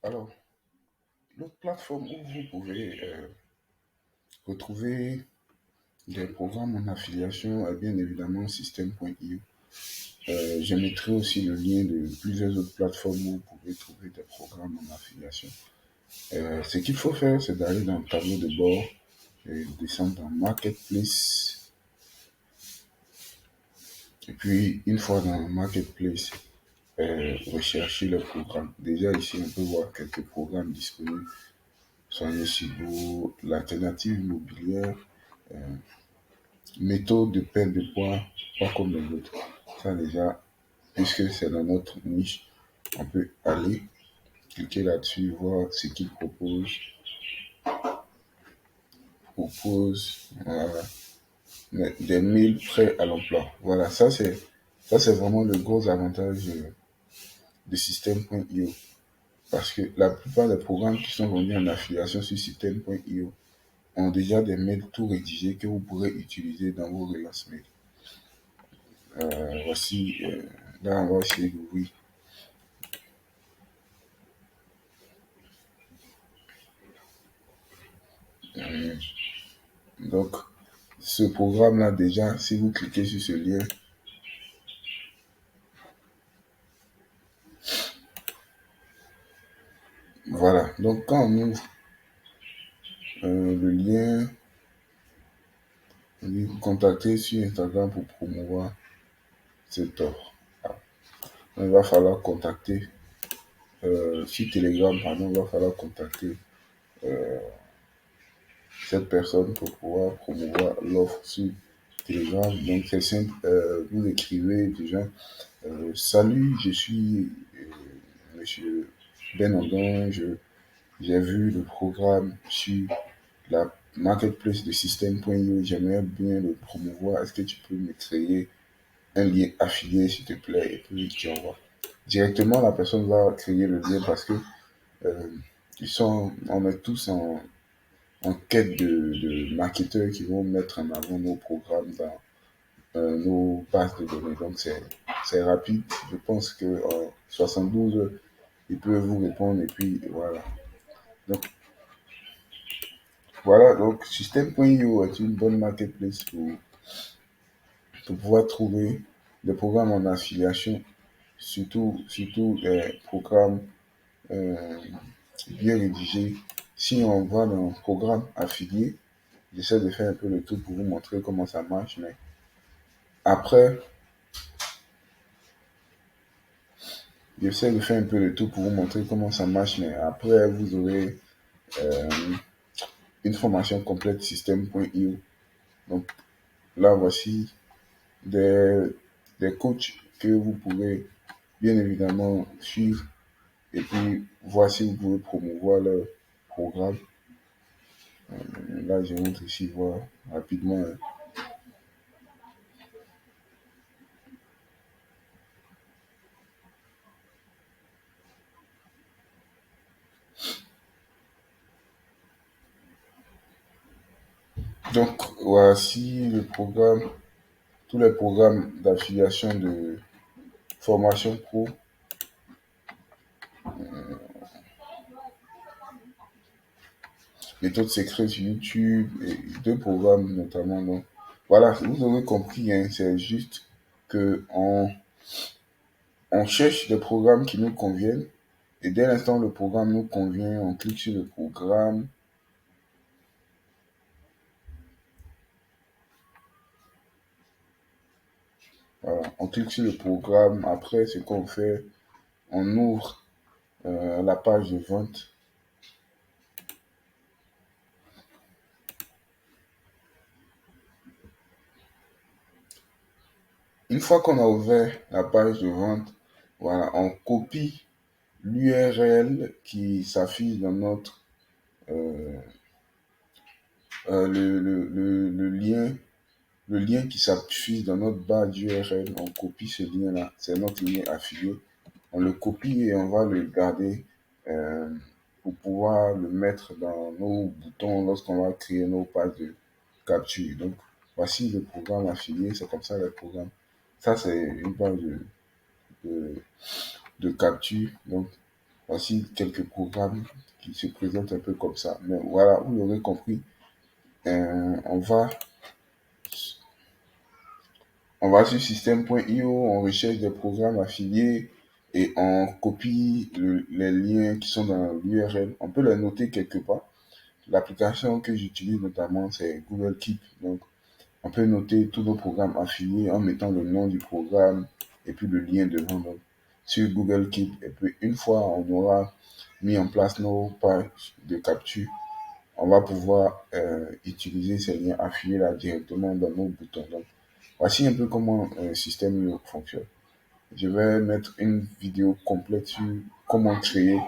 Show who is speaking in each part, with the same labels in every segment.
Speaker 1: Alors, l'autre plateforme où vous pouvez retrouver des programmes en affiliation est bien évidemment System.io. Je mettrai aussi le lien de plusieurs autres plateformes où vous pouvez trouver des programmes en affiliation. Ce qu'il faut faire, c'est d'aller dans le tableau de bord et descendre dans Marketplace. Et puis, une fois dans Marketplace, rechercher le programme. Déjà ici, on peut voir quelques programmes disponibles. Soyez Cibo, l'alternative immobilière, euh, méthode de perte de poids, pas comme les autres. Ça déjà, puisque c'est dans notre niche, on peut aller cliquer là-dessus, voir ce qu'il propose des mails prêts à l'emploi. Voilà, ça c'est vraiment le gros avantage de System.io. Parce que la plupart des programmes qui sont vendus en affiliation sur System.io ont déjà des mails tout rédigés que vous pourrez utiliser dans vos relances mails. Voici, là on va essayer d'ouvrir. Euh, donc, ce programme-là, déjà, si vous cliquez sur ce lien, voilà. Donc, quand on ouvre le lien, on dit contacter sur Instagram pour promouvoir cette offre. Ah. Il va falloir contacter sur Telegram, pardon, il va falloir contacter cette personne pour pouvoir promouvoir l'offre sur Telegram. Donc, c'est simple, vous écrivez déjà salut, je suis monsieur Benandon, j'ai vu le programme sur la marketplace de System.io, j'aimerais bien le promouvoir. Est-ce que tu peux me créer un lien affilié, s'il te plaît, et puis tu envoies. Directement, la personne va créer le lien parce que euh, on est tous en quête de marketeurs qui vont mettre en avant nos programmes dans nos bases de données. Donc, c'est rapide. Je pense que en 72 heures, ils peuvent vous répondre et puis voilà. Donc, voilà. Donc, System.io est une bonne marketplace pour pouvoir trouver des programmes en affiliation, surtout des programmes euh, bien rédigés. Si on va dans un programme affilié, j'essaie de faire un peu le tour pour vous montrer comment ça marche, mais après, j'essaie de faire un peu le tour pour vous montrer comment ça marche, mais après, vous aurez euh, une formation complète système.io. Donc là, voici des, des coachs que vous pouvez bien évidemment suivre et puis voir si vous pouvez promouvoir leur programme. Là, je montre ici, voir rapidement. Donc, voici le programme, tous les programmes d'affiliation de formation pro, méthode secrète sur YouTube, et deux programmes notamment. Donc, voilà, vous aurez compris, hein, c'est juste que on cherche des programmes qui nous conviennent. Et dès l'instant où le programme nous convient, on clique sur le programme. Voilà, on clique sur le programme. Après, ce qu'on fait, on ouvre la page de vente. Une fois qu'on a ouvert la page de vente, voilà, on copie l'URL qui s'affiche dans notre le lien qui s'affiche dans notre barre d'URL, on copie ce lien-là, c'est notre lien affilié. On le copie et on va le garder euh, pour pouvoir le mettre dans nos boutons lorsqu'on va créer nos pages de capture. Donc, voici le programme affilié, c'est comme ça le programme. Ça, c'est une page de capture. Donc, Voici quelques programmes qui se présentent un peu comme ça. Mais voilà, vous l'aurez compris, on va sur système.io, on recherche des programmes affiliés et on copie les liens qui sont dans l'URL. On peut les noter quelque part. L'application que j'utilise notamment, c'est Google Keep. Donc, on peut noter tous nos programmes affiliés en mettant le nom du programme et puis le lien devant. Donc, sur Google Keep. Et puis, une fois on aura mis en place nos pages de capture, on va pouvoir utiliser ces liens affiliés là directement dans nos boutons. Donc, voici un peu comment un système fonctionne. Je vais mettre une vidéo complète sur comment créer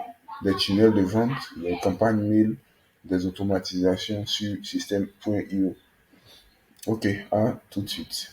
Speaker 1: des tunnels de vente, des campagnes mail, des automatisations sur système.io. Ok, à tout de suite.